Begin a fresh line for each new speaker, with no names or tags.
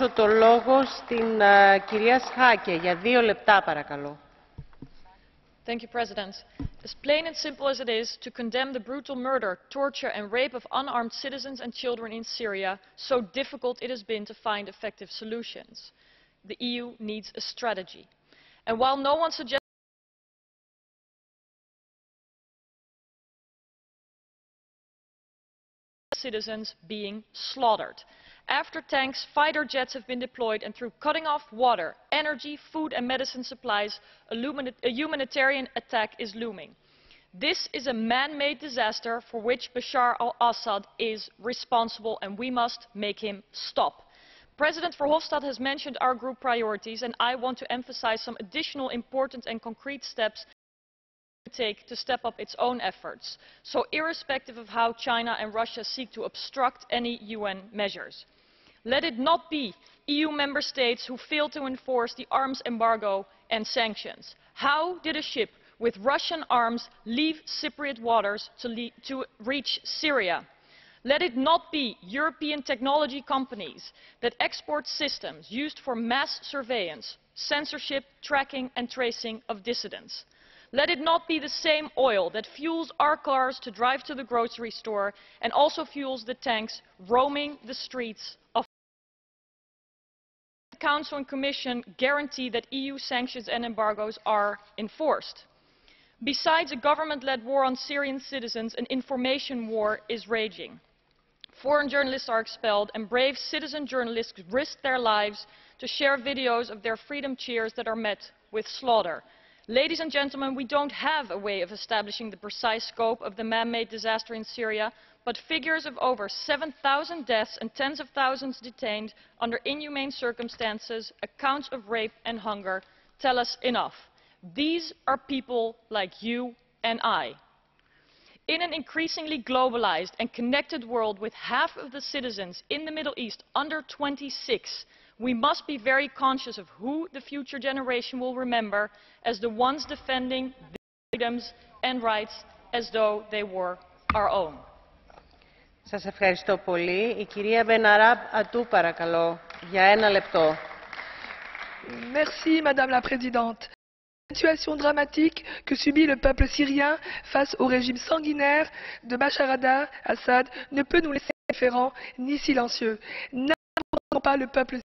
το λόγο στην κυρία Σχάκε για 2 λεπτά παρακαλώ.
Thank you, President. As plain and simple as it is to condemn the brutal murder, torture and rape of unarmed citizens and children in Syria, so difficult it has been to find effective solutions. The EU needs a strategy. And while no one suggests citizens being slaughtered, after tanks, fighter jets have been deployed and through cutting off water, energy, food and medicine supplies, a humanitarian attack is looming. This is a man-made disaster for which Bashar al-Assad is responsible and we must make him stop. President Verhofstadt has mentioned our group priorities and I want to emphasize some additional important and concrete steps to take to step up its own efforts. So irrespective of how China and Russia seek to obstruct any UN measures. Let it not be EU member states who fail to enforce the arms embargo and sanctions. How did a ship with Russian arms leave Cypriot waters to reach Syria? Let it not be European technology companies that export systems used for mass surveillance, censorship, tracking and tracing of dissidents. Let it not be the same oil that fuels our cars to drive to the grocery store and also fuels the tanks roaming the streets of the Council and Commission guarantee that EU sanctions and embargoes are enforced. Besides a government-led war on Syrian citizens, an information war is raging. Foreign journalists are expelled and brave citizen journalists risk their lives to share videos of their freedom cheers that are met with slaughter. Ladies and gentlemen, we don't have a way of establishing the precise scope of the man-made disaster in Syria, but figures of over 7,000 deaths and tens of thousands detained under inhumane circumstances, accounts of rape and hunger tell us enough. These are people like you and I. In an increasingly globalized and connected world with half of the citizens in the Middle East under 26, we must be very conscious of who the future generation will remember as the ones defending their freedoms and rights as though they were our own.
Σας ευχαριστώ πολύ. Η κυρία Μπεναράμπ Ατού παρακαλώ για 1 λεπτό.
Merci Madame la Présidente. La situation dramatique que subit le peuple syrien face au régime sanguinaire de Bachar al-Assad ne peut nous laisser indifférents ni silencieux. N'abandonnons pas le peuple syrien.